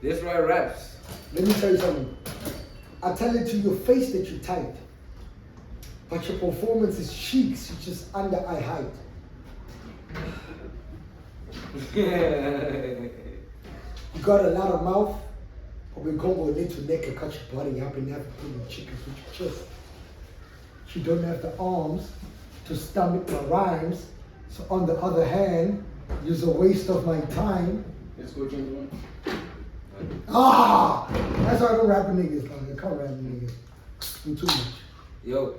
That's why raps. Let me tell you something. I tell it to your face that you're tight. But your performance is cheeks, you're just under eye height. You got a lot of mouth, but when Congo need to neck and cut your body up and have to put your chickens with your chest. You don't have the arms to stomach my rhymes, so on the other hand, use a waste of my time. Let's go change one. That's why I don't rap with niggas, man. I can't rap with niggas. I'm too much. Yo.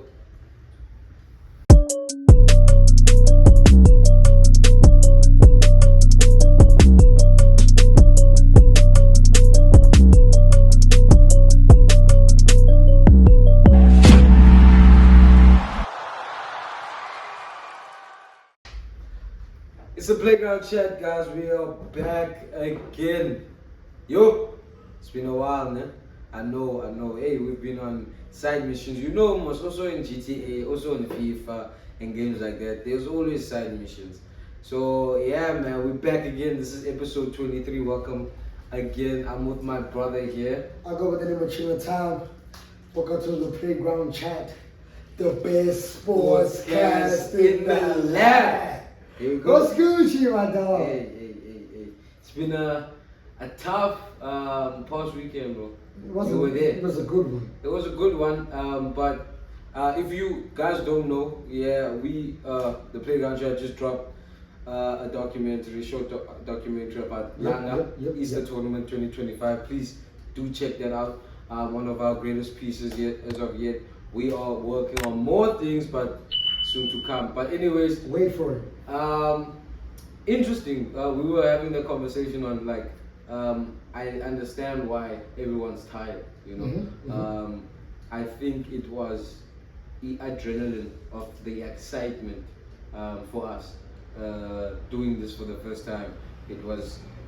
It's a playground chat, guys. We are back again. Yo, it's been a while, man. I know. Hey, we've been on side missions. You know, almost also in GTA, also in FIFA and games like that. There's always side missions. So yeah, man, we're back again. This is episode 23. Welcome again. I'm with my brother here. I go with the name of Chuma Sompeta. Welcome to the playground chat, the best sportscast in the land. Here we go. What's Gucci, my dog? Hey. It's been a tough past weekend, bro. You were there. It was a good one. It was a good one, but if you guys don't know, yeah, we, the Playground Chat just dropped a documentary, short documentary about Langa Easter Tournament 2025. Please do check that out. One of our greatest pieces yet, as of yet. We are working on more things, but soon to come. But anyways, wait for it. Interesting. We were having the conversation on like, I understand why everyone's tired. You know, I think it was the adrenaline of the excitement for us doing this for the first time.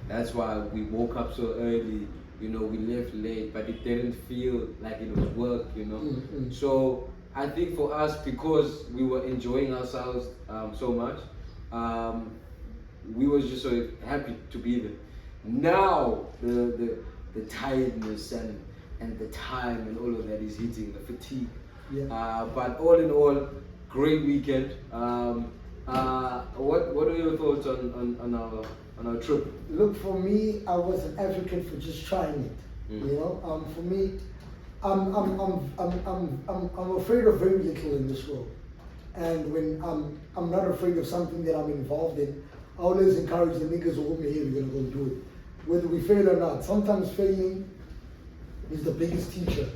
That's why we woke up so early. You know, we left late, but it didn't feel like it was work. You know, so I think for us, because we were enjoying ourselves so much, we were just so happy to be there. Now the tiredness and the time and all of that is hitting, the fatigue. Yeah. But all in all, great weekend. What are your thoughts on our trip? Look, for me, I was an advocate for just trying it. You know, for me, I'm afraid of very little in this world, and when I'm not afraid of something that I'm involved in, I always encourage the niggas who me here, we're gonna go do it, whether we fail or not. Sometimes failing is the biggest teacher,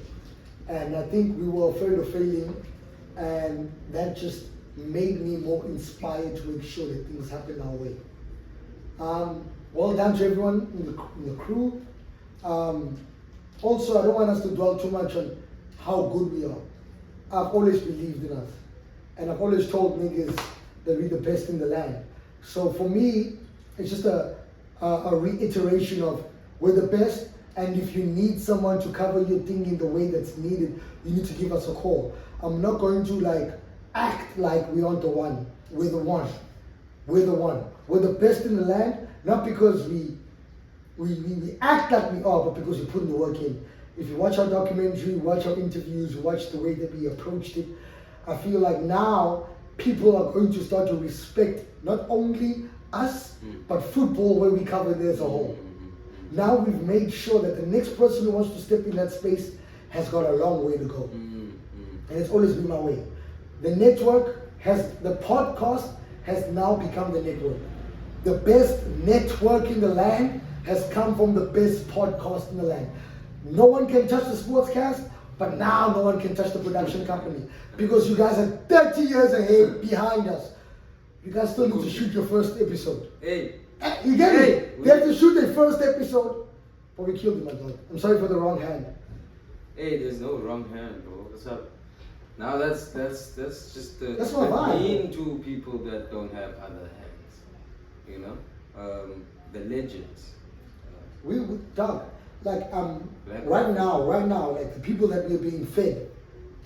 and I think we were afraid of failing, and that just made me more inspired to make sure that things happen our way. Well done to everyone in the crew. Also, I don't want us to dwell too much on how good we are. I've always believed in us, and I've always told niggas that we're the best in the land. So for me, it's just a reiteration of we're the best, and if you need someone to cover your thing in the way that's needed, you need to give us a call. I'm not going to like act like we aren't the one. We're the one. We're the one. We're the best in the land, not because we act like we are, but because we put in the work in. If you watch our documentary, watch our interviews, watch the way that we approached it, I feel like now people are going to start to respect not only us, but football where we cover it as a whole. Now we've made sure that the next person who wants to step in that space has got a long way to go. And it's always been my way. The podcast has now become the network. The best network in the land has come from the best podcast in the land. No one can touch the sportscast, but now no one can touch the production company, because you guys are 30 years ahead behind us. You guys still need to shoot your first episode. Hey. You get me? They have to shoot their first episode, but we killed them, my God. I'm sorry for the wrong hand. Hey, there's no wrong hand, bro. What's up? Now that's just the mean to people that don't have other hands. You know, the legends. We dog, like right now, like the people that we're being fed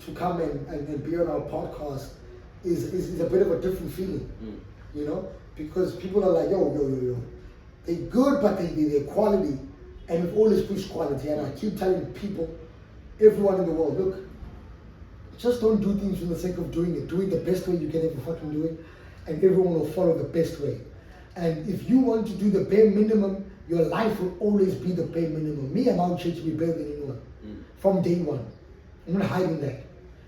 to come and be on our podcast is a bit of a different feeling. You know, because people are like, yo, they good, but their quality and we've always pushed quality. And I keep telling people, everyone in the world, look, just don't do things for the sake of doing it. Do it the best way you can ever fucking do it, and everyone will follow the best way. And if you want to do the bare minimum, your life will always be the bare minimum. Me, I'm out here to be better than anyone. From day one. I'm not hiding that.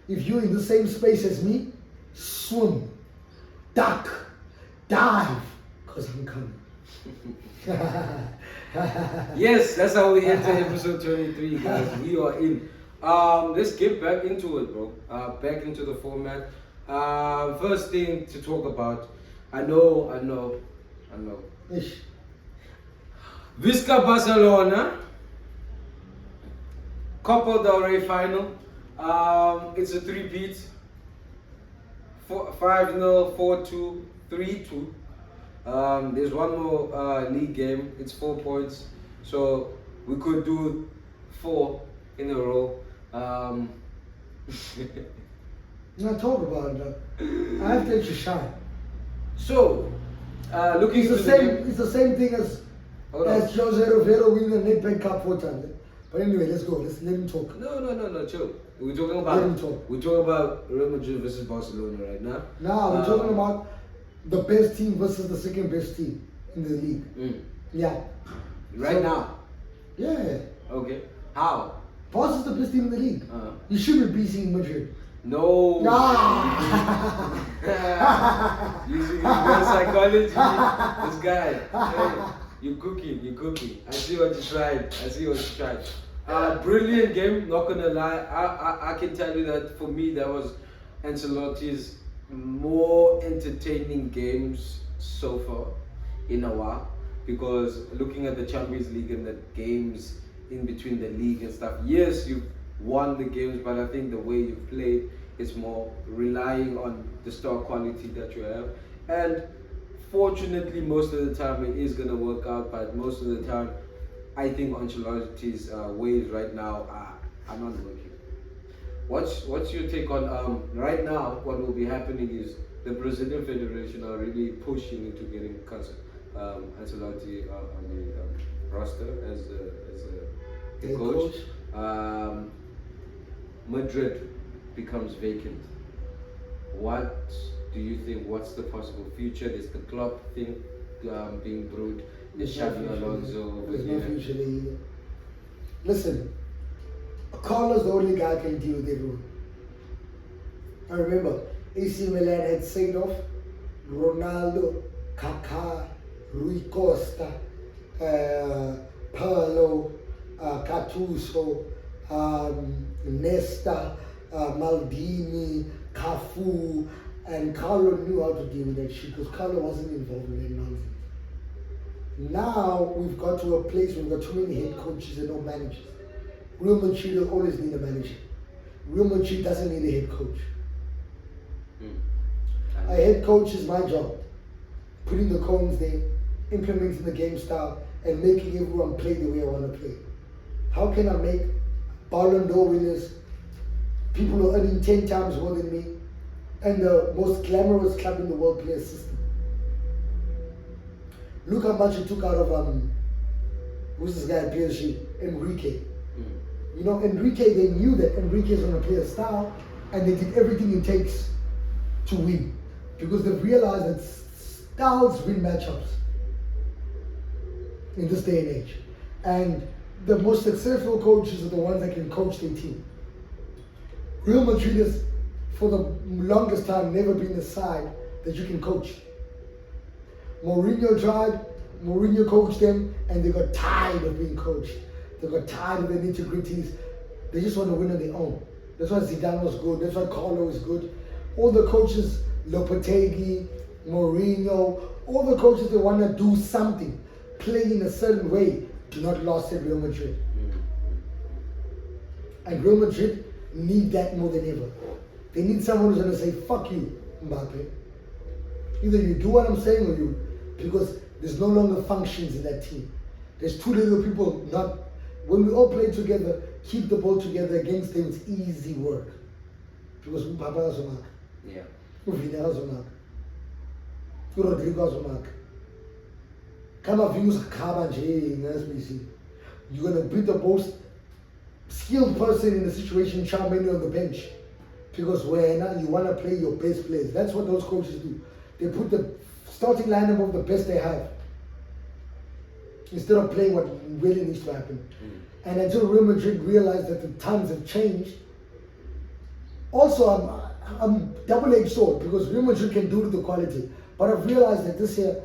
If you're in the same space as me, swim, duck, dive, because I'm coming. Yes, that's how we enter episode 23, guys. We are in. Let's get back into it, bro. Back into the format. First thing to talk about. I know. Ish. Visca Barcelona, Copa del Rey final. It's a three-peat. 5-0, 4-2, 3-2. There's one more league game. It's 4 points, so we could do 4 in a row. Not talk about it. I have to let you shine. So, looking It's into the same. game. It's the same thing as Jose Rivero winning the Nedbank Cup 4 times. But anyway, let's go. Let's let him talk. No, chill. We're talking Let him about talk. Real Madrid versus Barcelona right now. Now we're talking about the best team versus the second best team in the league. Yeah. Right now. Yeah. Okay. How? Barca's the best team in the league. You should be beating Madrid. No. Using reverse psychology. This guy. Hey, you're cooking. I see what you tried. Brilliant game, not gonna lie. I can tell you that for me that was Ancelotti's more entertaining games so far in a while, because looking at the Champions League and the games in between the league and stuff, yes, you've won the games, but I think the way you've played is more relying on the star quality that you have. And fortunately, most of the time it is going to work out, but most of the time I think Ancelotti's ways right now are not working. What's your take on right now? What will be happening is the Brazilian Federation are really pushing into getting Ancelotti on the roster as a coach. Madrid becomes vacant. What do you think? What's the possible future? There's the club thing being brewed. There's Xabi Alonso. There's no future there either. Listen, Carlo's the only guy who can deal with everyone. I remember AC Milan had Seedorf, Ronaldo, Kaká, Rui Costa, Pirlo, Gattuso, Nesta, Maldini, Cafu, and Carlo knew how to deal with that shit because Carlo wasn't involved in that nonsense. Now we've got to a place where we've got too many head coaches and no managers. Real Madrid will always need a manager. Real Madrid doesn't need a head coach. A head coach is my job. Putting the cones there, implementing the game style, and making everyone play the way I want to play. How can I make Ballon d'Or winners, people who are earning 10 times more than me, and the most glamorous club in the world play a system? Look how much it took out of who's this guy at PSG, Enrique. You know, Enrique, they knew that Enrique is going to play a style, and they did everything it takes to win, because they've realized that styles win matchups in this day and age. And the most successful coaches are the ones that can coach their team. Real Madrid has, for the longest time, never been the side that you can coach. Mourinho tried, Mourinho coached them, and they got tired of being coached. They got tired of the nitty-gritties. They just want to win on their own. That's why Zidane was good, that's why Carlo is good. All the coaches, Lopetegui, Mourinho, all the coaches, they want to do something, play in a certain way, do not last at Real Madrid. And Real Madrid need that more than ever. They need someone who's going to say, fuck you, Mbappe. Either you do what I'm saying or you, because there's no longer functions in that team. There's too little people not, when we all play together, keep the ball together against them, it's easy work. Because Papa has a mark. Yeah. Uvina has a mark. Rodrigo has a mark. Kama vinus akaba nje ngesibisi. you're gonna put the most skilled person in the situation, Chuma on the bench, because you wanna play your best players. That's what those coaches do. They put the starting lineup of the best they have instead of playing what really needs to happen. And until Real Madrid realized that the times have changed. Also, I'm double-edged sword because Real Madrid can do to the quality, but I've realized that this year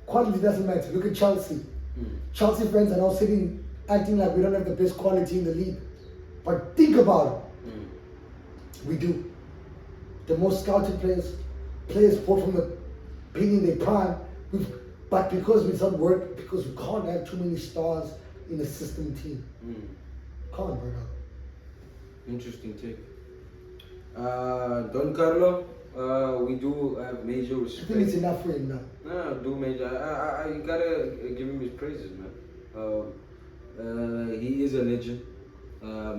quality doesn't matter. Look at Chelsea. Chelsea fans are now acting like we don't have the best quality in the league. But think about it. We do. The most scouted players bought from the beginning of their prime. But because we don't work, because we can't have too many stars in a system team. Can't, brother. Interesting take. Don Carlo, we do have major respect. I think it's enough for him now. No, do major. You gotta give him his praises, man. He is a legend.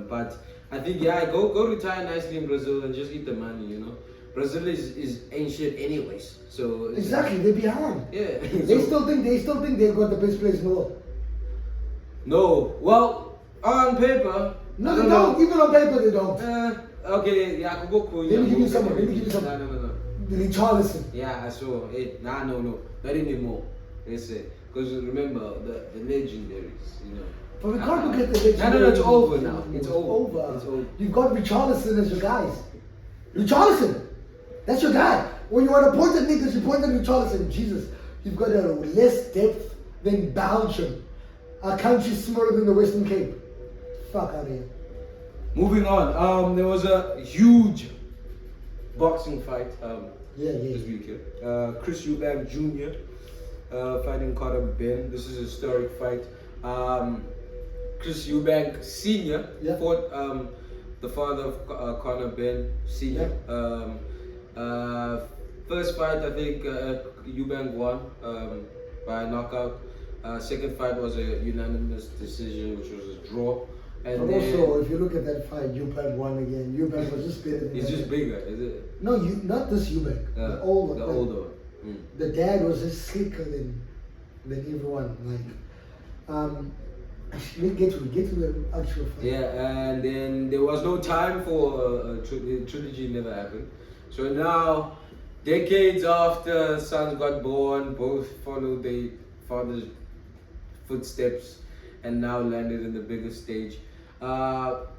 But I think, go retire nicely in Brazil and just eat the money, you know. Brazil is ancient anyways, so exactly, they're behind. Yeah, they still think they've got the best players in the world. No, well, on paper. No, they don't. Even on paper, they don't. Okay, yeah, I could go cool. Let me give you some. No. The Richarlison. Yeah, I saw. No, not anymore. They say, because remember the legendaries, you know. But we can't look at the legendaries. No, it's over now. It's over. It's over. You've got Richarlison as your guys. Richarlison, that's your guy. When you want to point at niggas, you point at Richarlison. Jesus, you've got a less depth than Belgium, a country smaller than the Western Cape. Fuck out of here. Moving on. There was a huge boxing fight this weekend. Chris Eubank Jr. Fighting Carlo Benn. This is a historic fight. Chris Eubank Sr. fought the father of Carlo Benn Sr. First fight, I think Eubank won by knockout. Second fight was a unanimous decision, which was a draw. And but also, if you look at that fight, Eubank won again. Eubank was just better than he's just bigger, is it? No, not this Eubank. The older one. The dad was just slicker than everyone. We'll get to the actual fight. Yeah, and then there was no time for the trilogy never happened. So now, decades after sons got born, both followed their father's footsteps and now landed in the biggest stage.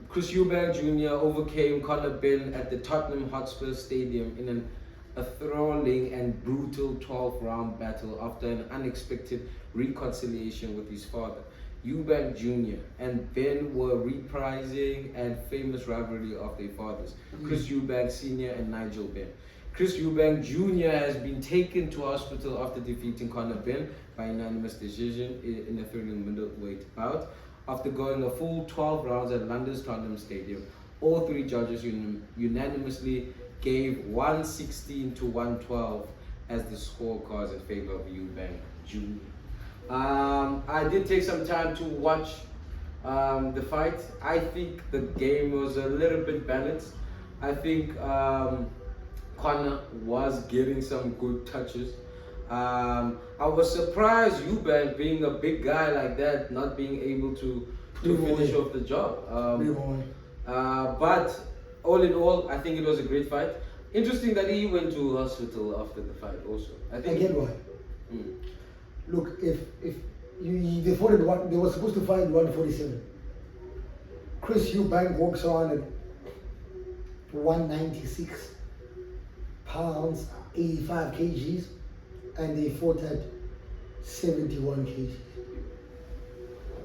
Chris Eubank Jr. overcame Carlo Benn at the Tottenham Hotspur Stadium in a thrilling and brutal 12-round battle after an unexpected reconciliation with his father. Eubank Jr. and Benn were reprising a famous rivalry of their fathers, Chris Eubank Sr. and Nigel Benn. Chris Eubank Jr. has been taken to hospital after defeating Carlo Benn by unanimous decision in a thrilling middleweight bout. After going a full 12 rounds at London's Tottenham Stadium, all three judges unanimously gave 116 to 112 as the scorecards in favor of Eubank Jr. I did take some time to watch the fight. I think the game was a little bit balanced. I think Conor was getting some good touches. I was surprised Eubank, being a big guy like that, not being able to finish off the job. But all in all, I think it was a great fight. Interesting that he went to hospital after the fight also. I get why. Look, if they fought at they were supposed to fight 147. Chris Eubank walks on at 196 pounds, 85 kgs, and they fought at 71 kgs.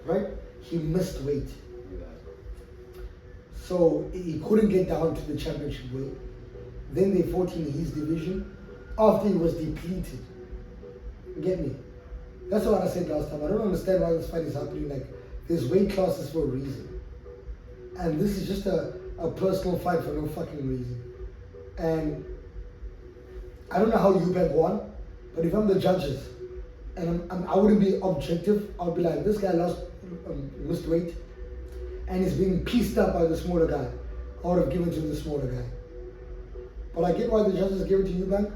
Right? He missed weight. So he couldn't get down to the championship weight. Then they fought in his division after he was depleted. You get me? That's what I said last time. I don't understand why this fight is happening. Like, there's weight classes for a reason. And this is just a personal fight for no fucking reason. And I don't know how Eubank won, but if I'm the judges and I wouldn't be objective, I'll be like, this guy missed weight and he's being pieced up by the smaller guy. I would have given to the smaller guy. But I get why the judges gave it to Eubank.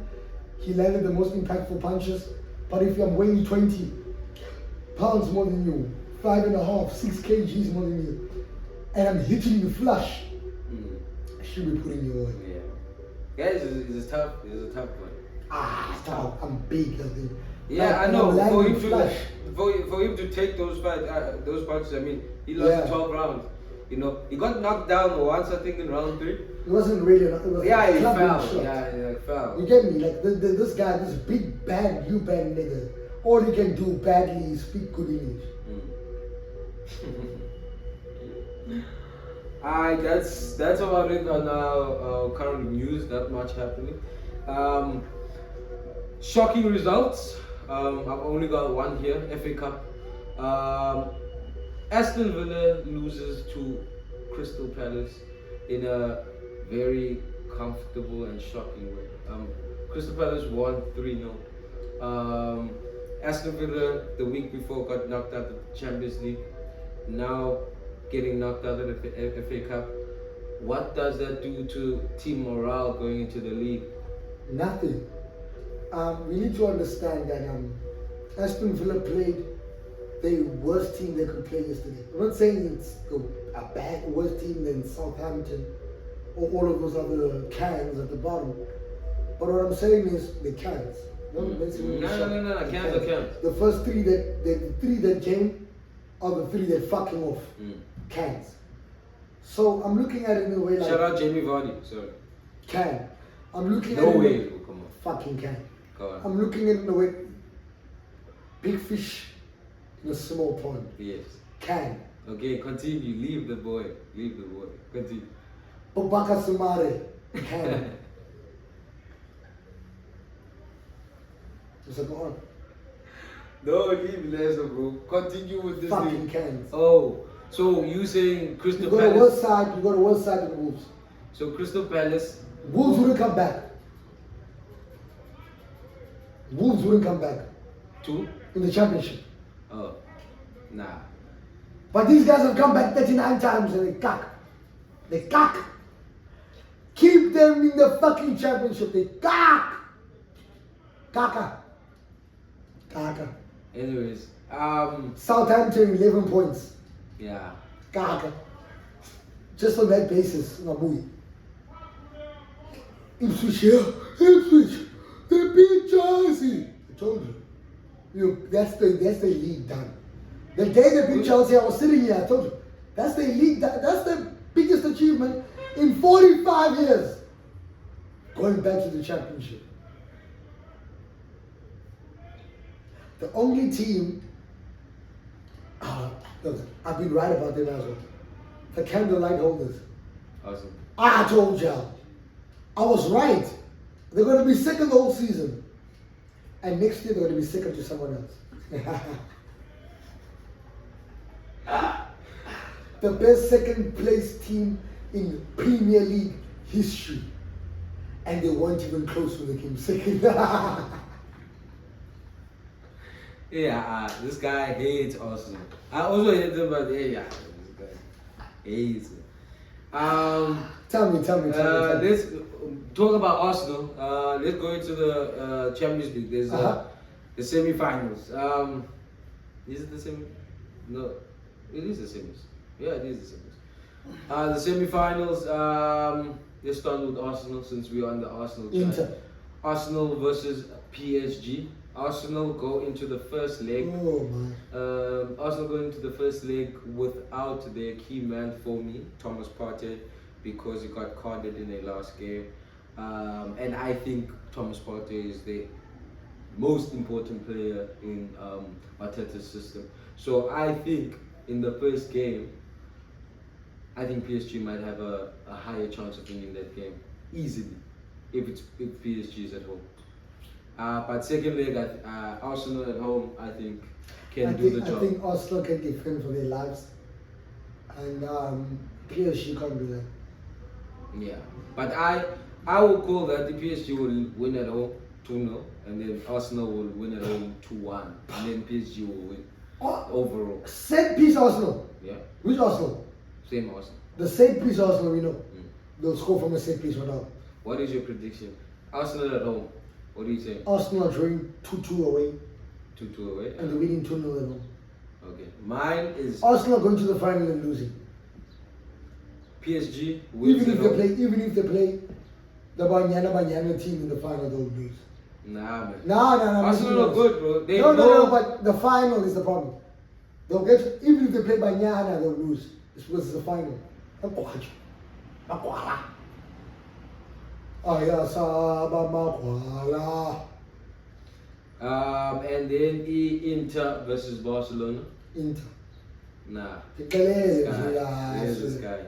He landed the most impactful punches. But if I'm weighing 20 pounds more than you, 5.5, 6 kgs more than you, and I'm hitting you flush, I should be putting you away. Yeah, it's a tough one. It's tough. I'm big, I think. Yeah, like, I know. For him to take those punches, I mean, he lost 12 rounds. You know, he got knocked down once, I think, in round 3. It wasn't really. It was he fell. Shot. Yeah, he fell. You get me? Like this guy, this big bad Eubank nigga. All he can do badly is speak good English. Alright, that's about it on our current news. Not much happening. Shocking results. I've only got one here. FA Cup. Aston Villa loses to Crystal Palace in a very comfortable and shocking way. Crystal Palace won 3-0. Aston Villa the week before got knocked out of the Champions League. Now getting knocked out of the FA Cup. What does that do to team morale going into the league? Nothing. We need to understand that Aston Villa played the worst team they could play yesterday. I'm not saying it's a bad, worse team than Southampton or all of those other cans at the bottom. But what I'm saying is the cans. No, cans are cans. The first three that came are the 3 that fucking off. Cans. So I'm looking at it in a way like... Shout out Jamie Vardy, sorry. Can. I'm looking at it... No way, come on. Fucking can. Go on. I'm looking at it in a way... Big fish in a small pond. Yes. Can. Okay, continue. Leave the boy. Continue. Babaka Sumare. Can. So go on. No, leave Leicester, bro. Continue with this fucking thing. Cans. Oh, so you saying Crystal Palace? You got a worse side than Wolves. So Crystal Palace. Wolves wouldn't come back. Wolves wouldn't come back. Two? In the championship. Oh, nah. But these guys have come back 39 times and they cack. They cack. Keep them in the fucking championship. They cack. Kaka. Anyways, Southampton 11 points. Yeah. Kaka. Just on that basis, Nabui. Ipswich. They beat Chelsea. I told you. That's the league done. The day they beat Chelsea, I was sitting here. I told you. That's the league. That's the biggest achievement in 45 years. Going back to the championship. The only team, I've been right about them as well. The candlelight holders. Awesome. I told y'all. I was right. They're going to be second the whole season. And next year they're going to be second to someone else. The best second place team in Premier League history. And they weren't even close when they came second. Yeah, this guy hates Arsenal. I also hate him, but this guy hates him. Tell me. Let's talk about Arsenal. Let's go into the Champions League. There's the semi-finals. Is it the semi? No, it is the semis. Yeah, it is the semis. The semi-finals. Let's start with Arsenal since we are on the Arsenal chat. Inter. Arsenal versus PSG. Arsenal go into the first leg. Oh my. Arsenal go into the first leg without their key man for me, Thomas Partey, because he got carded in their last game. And I think Thomas Partey is the most important player in Arteta's system. So I think in the first game, I think PSG might have a higher chance of winning that game easily if PSG is at home. But second leg, Arsenal at home, I think, can do the job. I think Arsenal can defend for their lives. And PSG can't do that. Yeah. But I will call that the PSG will win at home 2-0. And then Arsenal will win at home 2-1. And then PSG will win overall. Set piece Arsenal? Yeah. Which Arsenal? Same Arsenal. The set piece Arsenal we know. They'll score from a set piece or not. What is your prediction? Arsenal at home. What do you say? Arsenal are drawing 2-2 away. 2-2 away? And they're winning 2-0 at home. Okay. Mine is Arsenal going to the final and losing. PSG. Even if they play the Banyana team in the final, they'll lose. Nah, man. No. Arsenal are good, bro. They No, but the final is the problem. They'll get, even if they play Banyana, they'll lose. It's because it's the final. And then Inter versus Barcelona. Inter. Nah. Here's this guy.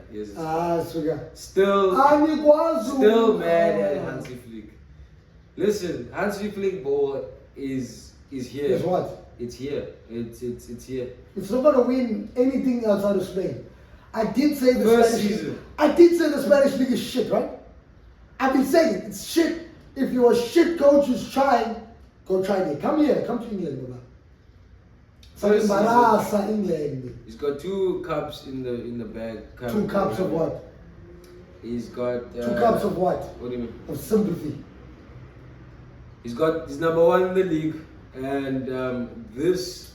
Still mad at Hansi Flick. Listen, Hansi Flick ball is here. Guess what? It's here. It's here. It's not gonna win anything outside of Spain. I did say the Spanish league is shit, right? I've been saying it. It's shit. If you're a shit coach who's trying, go try it. Come to England, brother. England. He's got 2 cups in the bag. 2 cups of what? He's got 2 cups of what? What do you mean? Of sympathy. He's number 1 in the league, and this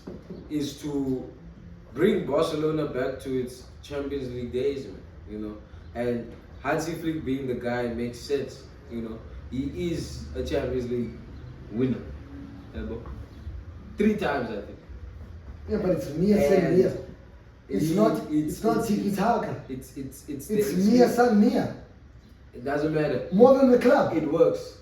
is to bring Barcelona back to its Champions League days, man, you know. And Hansi Flick being the guy makes sense, you know. He is a Champions League winner, 3 times, I think. Yeah, but it's Mia. It's not Tiki Taka. It's Mia. It doesn't matter. More than the club. It works.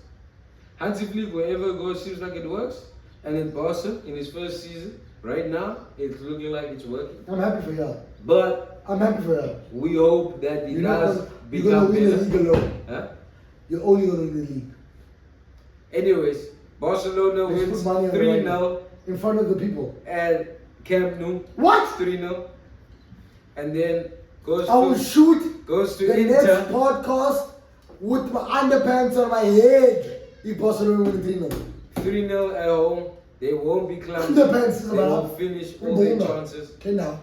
Hansi Flick, wherever it goes, seems like it works. And in Barca, in his first season, right now, it's looking like it's working. I'm happy for you. But I'm happy for you. We hope that it does You're become gonna win the league alone. Huh? You're only gonna win the league. Anyways, Barcelona wins 3-0 in front of the people. And Camp Nou. What? 3-0. And then goes to the Inter. Next podcast with my underpants on my head. If Barcelona win 3-0. 3-0 at home. They won't be clumsy. Underpants they will finish all their chances. Okay, now.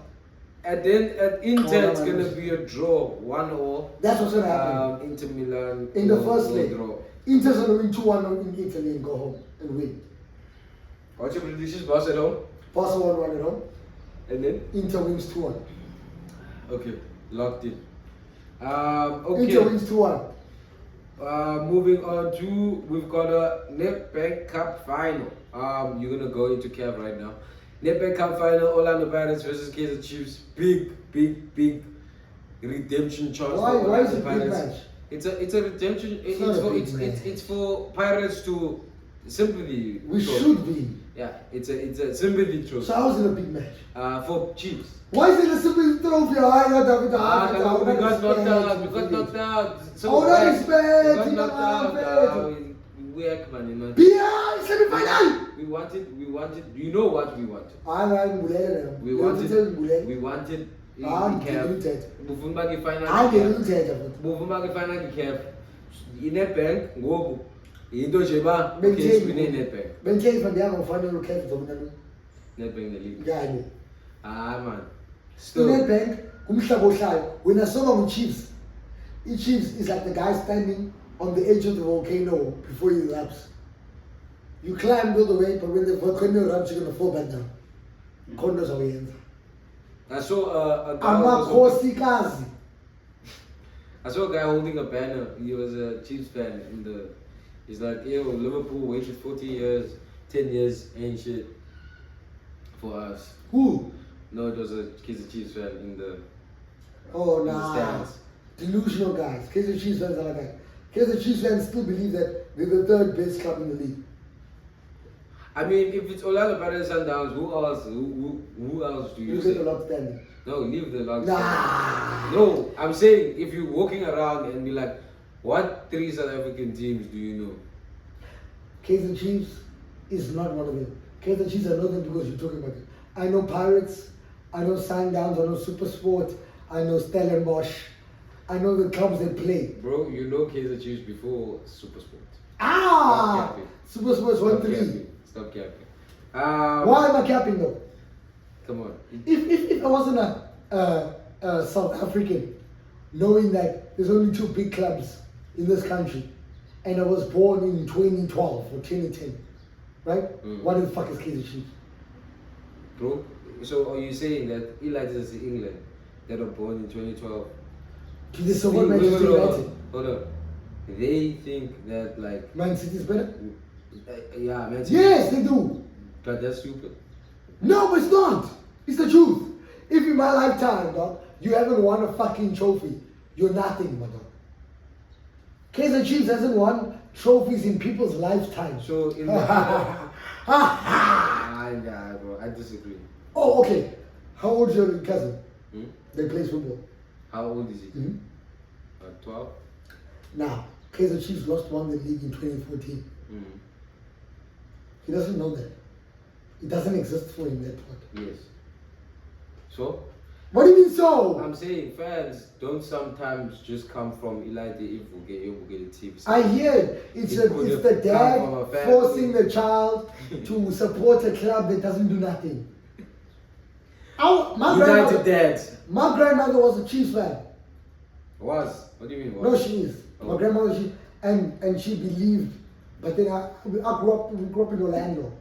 And then at Inter, it's going to be a draw, 1-1. That's what's going to happen. Inter Milan. In the first leg. Draw. Inter's going to win 2-1 in Italy and go home and win. What's your predictions? Barca at home? Barca 1-1 at home. And then? Inter wins 2-1. Okay, locked in. Okay. Inter wins 2-1. Moving on to, we've got a Nedbank Cup Final. You're going to go into CAF right now. Nedbank Cup Final, Orlando Pirates versus Kansas Chiefs. Big redemption chance. Why is it a big match? It's a redemption. It's for Pirates to sympathy. We should be. Yeah, it's a sympathy trophy. So how is it a big match? For Chiefs. Why is it a sympathy trophy? We got knocked out. So we semi-final. We wanted. You know what we wanted? We wanted final CAF. In Nedbank, ngoku into nje ba case win Nedbank. Nedbank the league. Man. Still Nedbank, when I saw Chiefs, Chiefs is like the guy standing on the edge of the volcano before he erupts. You climb all the way, but when the volcano erupts, you're gonna fall back down. Condos are in. I saw a guy holding a banner. He was a Chiefs fan he's like, yo, Liverpool waited 40 years, 10 years, ain't shit for us. Who? No, it was a Chiefs fan in the stands. Delusional guys. Chiefs fans are like that. Chiefs fans still believe that they're the 3rd best club in the league. I mean, if it's Orlando Pirates and Sundowns, who else do you say? Leave the log standing. No, leave the log standing. No, I'm saying if you're walking around and be like, what 3 South African teams do you know? Kaizer Chiefs is not one of them. Kaizer Chiefs, I know them because you're talking about it. I know Pirates, I know Sundowns, I know SuperSport, I know Stellenbosch, I know the clubs they play. Bro, you know Kaizer Chiefs before SuperSport. SuperSport's 1-3. Stop capping. Why am I capping though? Come on. If I wasn't a South African, knowing that there's only 2 big clubs in this country, and I was born in 2012 or 2010, right? What the fuck is Kaizer Chiefs? Bro, so are you saying that Elite is England that were born in 2012? Do they support Manchester United? Hold on. They think that like Man City is better? Yeah, Man City. Yes, they do. But that's stupid. No, but it's not. It's the truth. If in my lifetime, dog, you haven't won a fucking trophy, you're nothing, my dog. Kaiser Chiefs hasn't won trophies in people's lifetime. So in the nah, bro, I disagree. Oh, okay. How old is your cousin? They plays football. How old is he? 12. Now, Kaiser Chiefs won the league in 2014. He doesn't know that. It doesn't exist for him, that part. Yes. So? What do you mean so? I'm saying fans don't sometimes just come from Elite if we get a team. I hear it. It's the dad forcing the child to support a club that doesn't do nothing. United dads. My grandmother was a Chiefs fan. Was? What do you mean? Was? No, she is. Oh. My grandmother, and she believed. But then we grew up in Orlando,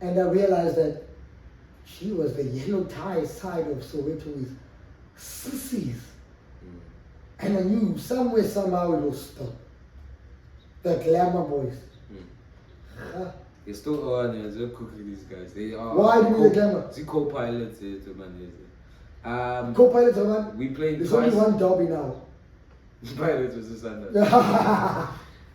and I realized that she was the yellow tie side of Soweto is sissies. And I knew somewhere, somehow it will stop. The glamour boys. They're still on, they're cooking these guys. They are. Why do you mean the glamour? The co-pilots, co-pilots, man. We played There's twice. only one derby now. Pilots was the Sunday.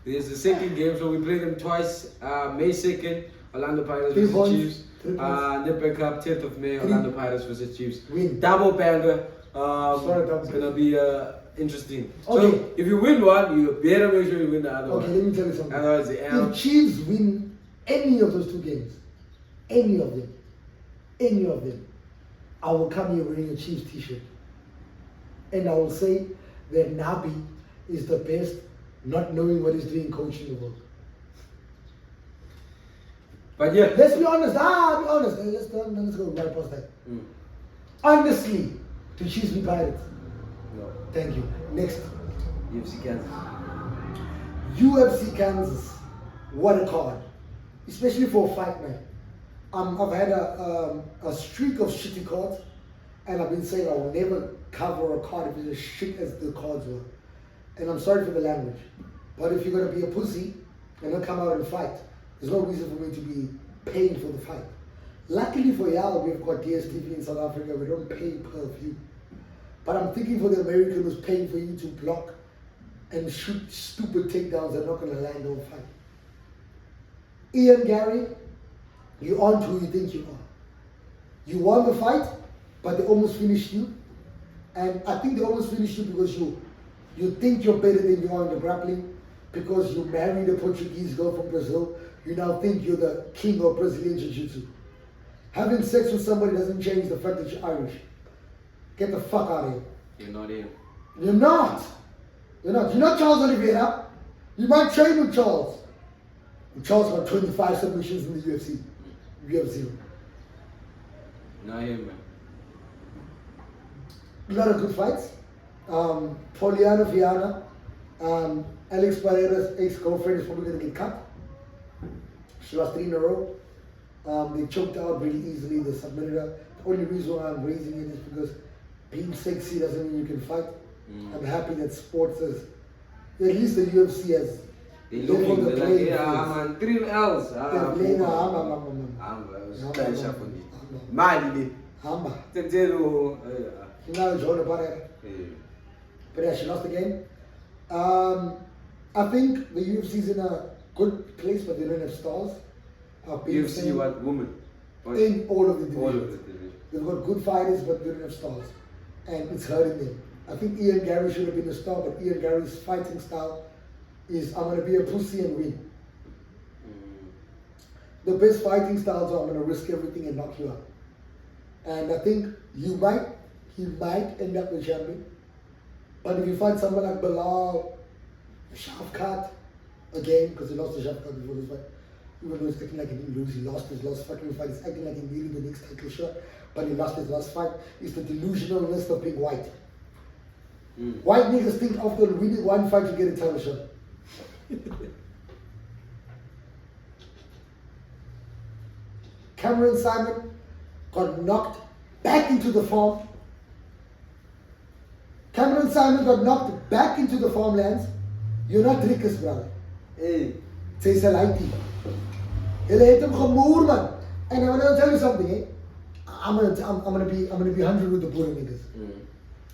There's the second game, so we played them twice. May 2nd, Orlando Pirates vs Chiefs. Nedbank Cup, 10th of May, Orlando Pirates vs Chiefs. Win. Double banger. It's gonna be interesting. Okay. So if you win one, you better make sure you win the other one. Okay, let me tell you something. Otherwise, if Chiefs win any of those two games, any of them, I will come here wearing a Chiefs t-shirt. And I will say that Nabi is the best, not knowing what he's doing coaching the world. But yeah. Let's be honest. Be honest. Let's go right past that. Honestly, to Chiefs be Pirates. No. Thank you. Next. UFC Kansas. UFC Kansas. What a card. Especially for a fight night. I've had a streak of shitty cards, and I've been saying I will never cover a card if it's as shit as the cards were. And I'm sorry for the language, but if you're gonna be a pussy and not come out and fight, there's no reason for me to be paying for the fight. Luckily for y'all, we've got DSTV in South Africa. We don't pay per view. But I'm thinking for the American who's paying for you to block and shoot stupid takedowns that are not gonna land on fight. Ian Gary, you aren't who you think you are. You won the fight, but they almost finished you. And I think they almost finished you because you think you're better than you are in the grappling, because you married a Portuguese girl from Brazil. You now think you're the king of Brazilian Jiu-Jitsu. Having sex with somebody doesn't change the fact that you're Irish. Get the fuck out of here. You're not here. You're not. You're not Charles Oliveira. You might train with Charles. Charles got 25 submissions in the UFC. You have 0. Not here, man. A lot of good fights. Poliana Viana, Alex Pereira's ex-girlfriend is probably going to get cut. She lost 3 in a row. They choked out really easily. They submitted her. The only reason why I'm raising it is because being sexy doesn't mean you can fight. I'm happy that sports is, at least the UFC has. They're looking, they're like, yeah, man, 3 L's. But yeah, she lost the game. I think the UFC's in a good place, but they don't have stars. UFC what? Women? In all of the divisions. All of the divisions. They've got good fighters, but they don't have stars. And it's hurting them. I think Ian Gary should have been a star, but Ian Gary's fighting style is, I'm going to be a pussy and win. The best fighting styles are, I'm going to risk everything and knock you out. And I think he might end up the champion. But if you fight someone like Bilal, Shafkat, again, because he lost to Shafkat before this fight, even though he's acting like he didn't lose, he lost his last fucking fight, he's acting like he needed the next title shot, but he lost his last fight. It's the delusionalness of being white. White niggas think after winning one fight you get a title shot. Cameron Simon, got knocked back into the farm. Cameron Simon got knocked back into the farmlands. You're not Drickers, brother. Hey. Say Salaiti. He let him gemoer, man. And I'm gonna tell you something, eh? I'm gonna be 100 with the Boer niggas.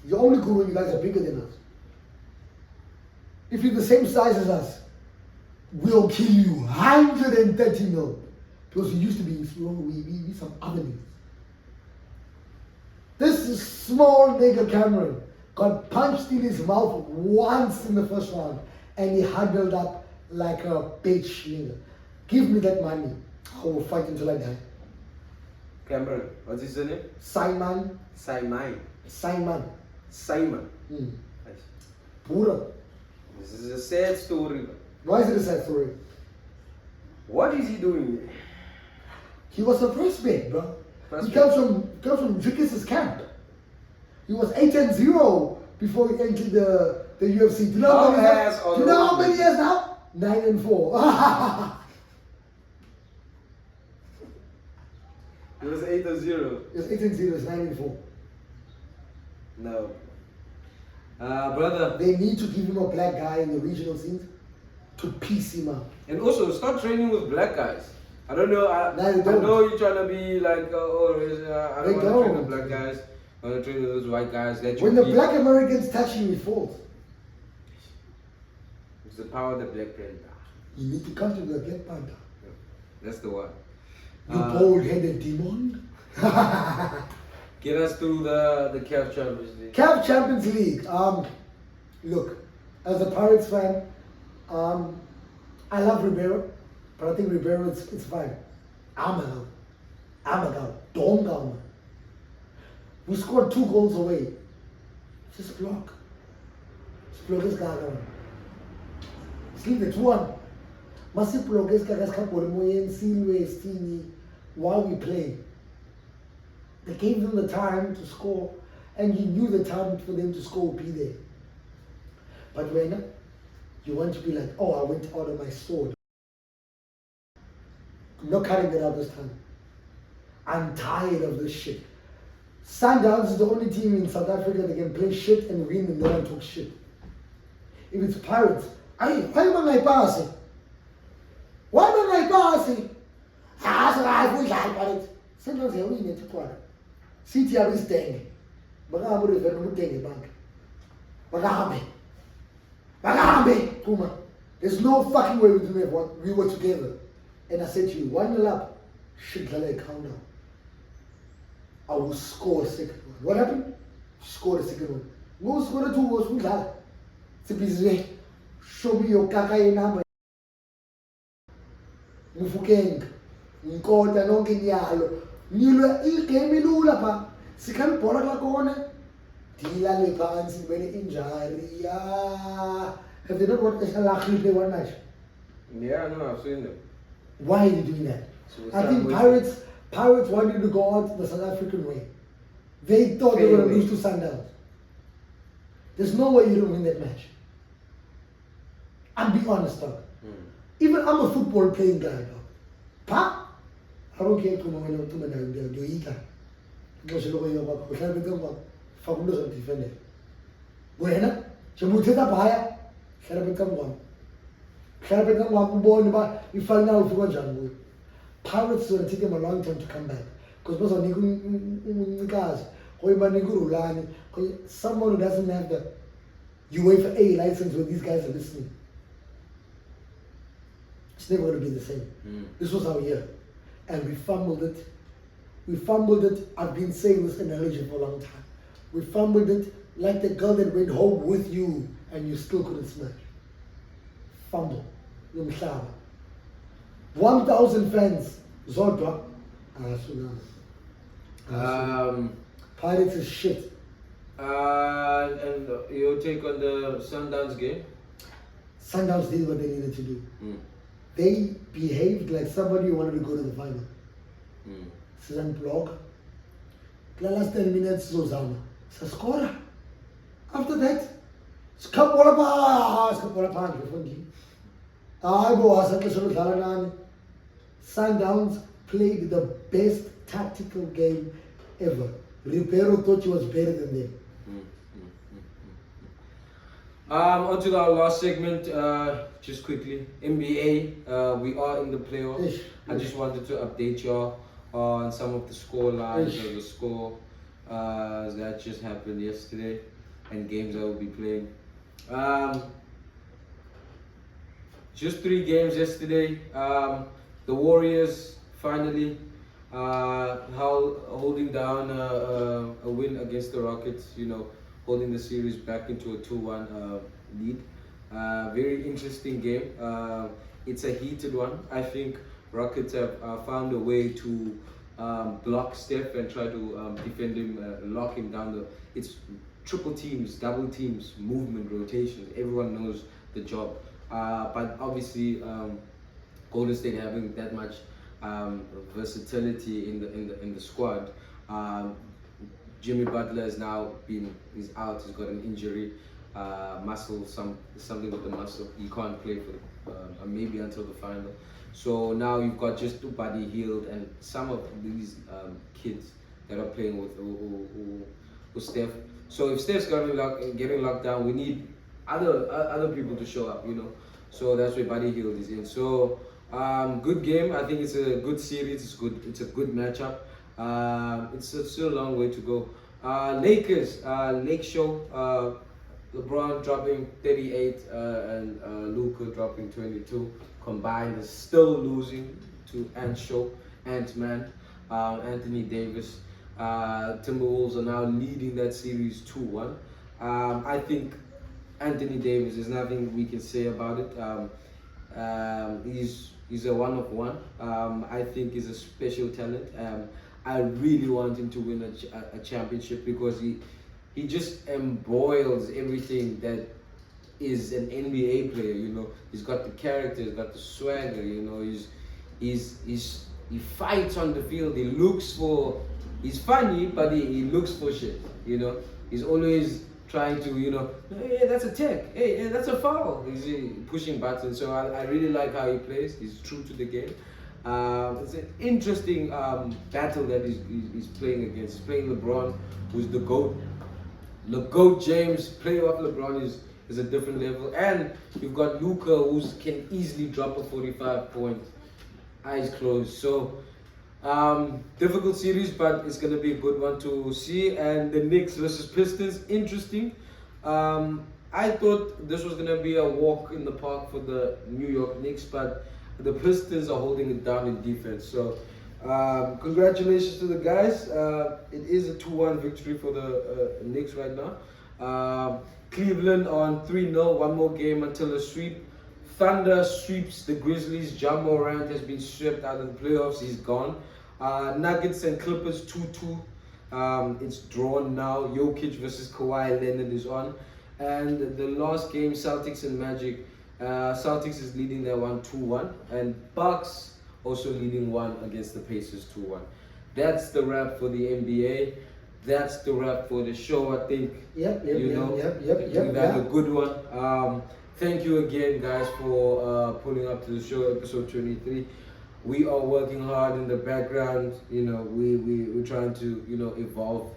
You're only cool when you guys are bigger than us. If you're the same size as us, we'll kill you 130 mil. Because we used to be we some other niggas. This small nigga Cameron got punched in his mouth once in the first round and he huddled up like a bitch nigga. Give me that money. I will fight until I die. Cameron, what's his name? Simon. Nice. Pura. This is a sad story. Why is it a sad story? What is he doing? He was a prospect, bro. He comes from Drickers' camp. He was 8-0 before he entered the UFC. Do you know how many years now? 9-4. It was 8-0. It was 8-0, it's 9-4. No. Brother. They need to give him a black guy in the regional scenes to piece him up. And also, start training with black guys. I don't know. I know you're trying to be like, I don't want to train with black guys. I want to train with those white guys. When the black Americans touch you, he falls. It's the power of the Black Panther. You need to come to the Black Panther. Yeah, that's the one. You bald-headed demon. Get us through the CAF Champions League. CAF Champions League. Look, as a Pirates fan, I love Ribeiro, but I think Ribeiro it's fine. I'm a guy. Don't go, man. We scored 2 goals away. Just block. Just block this guy down. Sleep the 2-1. Must block this guy while we play. They gave them the time to score, and you knew the time for them to score would be there. But when you want to be like, oh, I went out of my sword. I'm not cutting it out this time. I'm tired of this shit. Sundowns is the only team in South Africa that can play shit and win and no one talks shit. If it's Pirates, why am I passing? Why am I passing? Sometimes they only need to quarter. City are staying. Chuma. There's no fucking way we didn't have one. We were together. And I said to you, 1-0 up. Shit, like countdown. I will score a second one. What happened? Scored a second one. Go score a 2 goals. It's a busy. Show me your kaka number. Mufukeng. Nkota nonke nyalo. Nilwe igame ilula pha. Sikhamba ibhola lakona. Dilale phansi bene injury. Have they not watched Al-Akhil play one match? Yeah, no, I've seen them. Why are you doing that? I think Pirates wanted to go out the South African way. They thought they were going to lose to Sundowns. There's no way you don't win that match. I'm being honest, dog. Even I'm a football playing guy, dog. Pa? I don't care to know when you're eager. Because you're going to go Fabuloso and defender. Bueno, Chamuteta Paya, Sharapetangwam. Sharapetangwam, born you find out if you want Jangu. Pirates will take them a long time to come back. Because most of Nigas, someone who doesn't have the UEFA A license when these guys are listening. It's never going to be the same. This was our year. And we fumbled it. I've been saying this analogy for a long time. We fumbled it like the girl that went home with you and you still couldn't smash. Fumble. 1,000 fans. Zodwa. Pirates is shit. And your take on the Sundowns game? Sundowns did what they needed to do. They behaved like somebody who wanted to go to the final. Season block. The last 10 minutes, Zozama. It's a scorer. After that, it's Sundowns played the best tactical game ever. Ribeiro thought he was better than them. On to our last segment, just quickly. NBA, we are in the playoffs. I just wanted to update y'all on some of the score lines or the score that just happened yesterday and games I will be playing. Just 3 games yesterday. The Warriors finally holding down a win against the Rockets, holding the series back into a 2-1 lead. Very interesting game. It's a heated one. I think Rockets have found a way to block Steph and try to defend him, lock him down. It's triple teams, double teams, movement, rotations. Everyone knows the job. But obviously, Golden State having that much versatility in the squad. Jimmy Butler is out. He's got an injury, something with the muscle. He can't play for maybe until the final. So now you've got just Buddy Hield and some of these kids that are playing with Steph. So if Steph's getting locked down, we need other people to show up, So that's where Buddy Hield is in. So good game. I think it's a good series. It's a good matchup. It's still a long way to go. Lakers, Lake Show, LeBron dropping 38 and Luka dropping 22. Combined is still losing to Ant-Man, Anthony Davis. Timberwolves are now leading that series 2-1. I think Anthony Davis, there's nothing we can say about it. He's a one of one. I think he's a special talent. I really want him to win a championship because he just embroils everything that is an NBA player. He's got the character, he's got the swagger. He fights on the field. He's funny, but he looks for shit. He's always trying to, hey, that's a tech. Hey, that's a foul. He's pushing buttons. So I really like how he plays. He's true to the game. It's an interesting battle that he's playing against. He's playing LeBron, who's the GOAT. The GOAT James, playoff LeBron is a different level. And you've got Luka, who can easily drop a 45-point, eyes closed. So difficult series, but it's going to be a good one to see. And the Knicks versus Pistons, interesting. I thought this was going to be a walk in the park for the New York Knicks, but the Pistons are holding it down in defense. So congratulations to the guys. It is a 2-1 victory for the Knicks right now. Cleveland on 3-0, one more game until a sweep. Thunder sweeps the Grizzlies. Ja Morant has been swept out of the playoffs. He's gone. Nuggets and Clippers 2-2. It's drawn now. Jokic versus Kawhi Leonard is on. And the last game, Celtics and Magic. Celtics is leading their 1-2-1. And Bucks also leading 1 against the Pacers 2-1. That's the wrap for the NBA. That's the wrap for the show, I think. Yep. We've had a good one. Thank you again, guys, for pulling up to the show, episode 23. We are working hard in the background. We're trying to evolve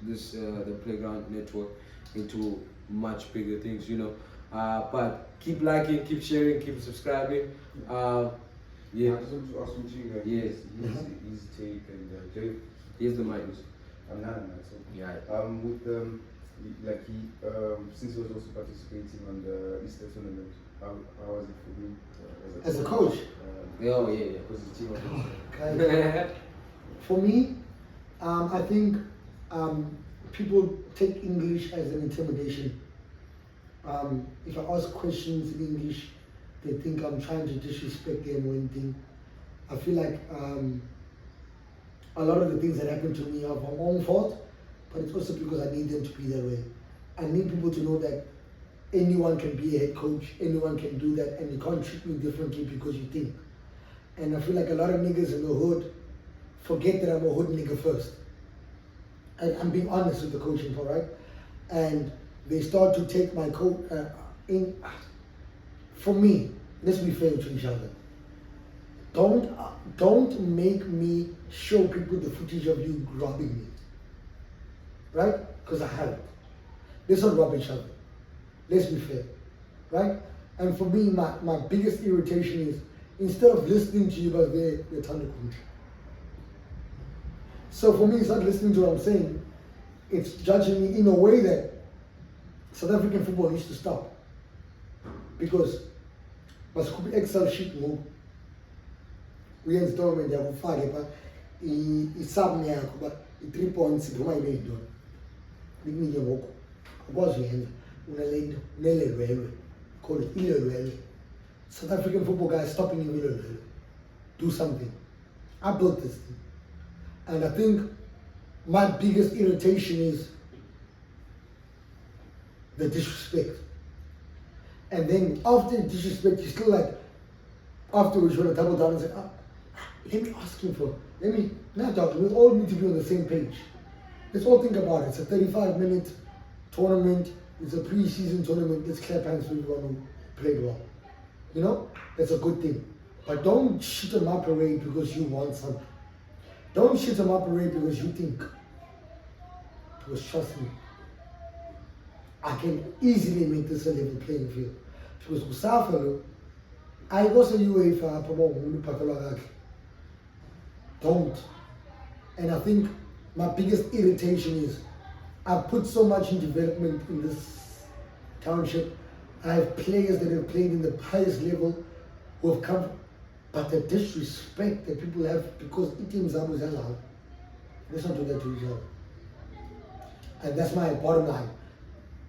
this the Playground Network into much bigger things. But keep liking, keep sharing, keep subscribing. Yeah. I just want to ask Ntshinga. Yes. His take and Jay. Here's the mic. I'm not in that. So. Yeah. Since he was also participating on the Easter tournament, how was it for him as a coach? Yeah. Because his team was For me, I think people take English as an intimidation. If I ask questions in English, they think I'm trying to disrespect them or anything. I feel like a lot of the things that happen to me are my own fault, but it's also because I need them to be that way. I need people to know that anyone can be a head coach, anyone can do that, and you can't treat me differently because you think. And I feel like a lot of niggas in the hood forget that I'm a hood nigga first. And I'm being honest with the coaching part, right? And they start to take my coach in. For me, let's be fair to each other. don't make me show people the footage of you robbing me, right? Because I haven't. Let's not rob each other. Let's be fair, right? And for me, my biggest irritation is instead of listening to you, but they're Luthando Ntshinga. So for me, it's not listening to what I'm saying. It's judging me in a way that South African football needs to stop. Because masikhuphe Excel sheet ngoku uyenza tournament yakho ufake pha i-sum yakho uba i-3 points noma ibe yintoni likunike ngoku ukwazi uyenza unale nto unelelwelwe call it ilelwelwe. South African football guys stopping you ilelwelwe. Do something. I built this thing. And I think my biggest irritation is the disrespect. And then after the disrespect, you still like, afterwards you want to double down and say, let me ask him for, we all need to be on the same page. Let's all think about it. It's a 35-minute tournament. It's a pre-season tournament. Let's clap hands for everyone who played well. You know, that's a good thing. But don't shit on my parade because you want something. Don't shit on my parade because you think. Because trust me, I can easily make this a level playing field. Because Kusafalo, I was a UEFA promote. Don't. And I think my biggest irritation is I've put so much in development in this township. I have players that have played in the highest level who have come, but the disrespect that people have because teams are allowed. Let's not do that to each other. And that's my bottom line.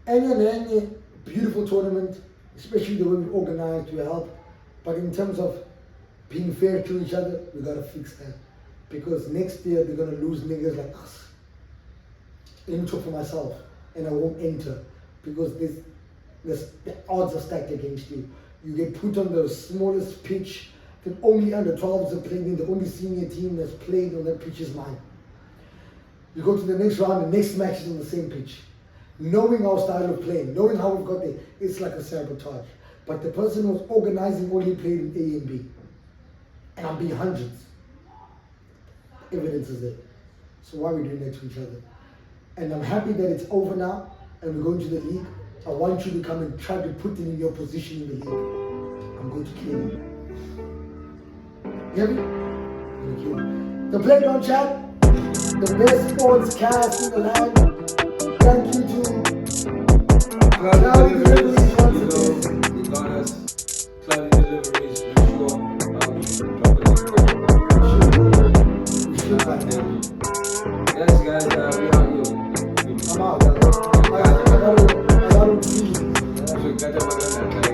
Any beautiful tournament, especially the way we organize to help. But in terms of being fair to each other, we gotta fix that. Because next year they're gonna lose niggas like us. Enter for myself, and I won't enter because the odds are stacked against you. You get put on the smallest pitch that only under 12s are playing in. The only senior team that's played on that pitch is mine. You go to the next round, the next match is on the same pitch. Knowing our style of playing, knowing how we got there, it's like a sabotage. But the person who's organizing only played in A and B. And I'm being hundreds. Evidence is there. So why are we doing that to each other? And I'm happy that it's over now and we're going to the league. I want you to come and try to put them in your position in the league. I'm going to kill you. You hear me? I'm going to kill you. The Playground Chat, the best sports cast in the land. Thank you to Cloudy Deliveries once again. You got us. Cloudy Deliveries, make sure drop it We should find them. Yes, guys, we are here. I'm out. I gotta see. So,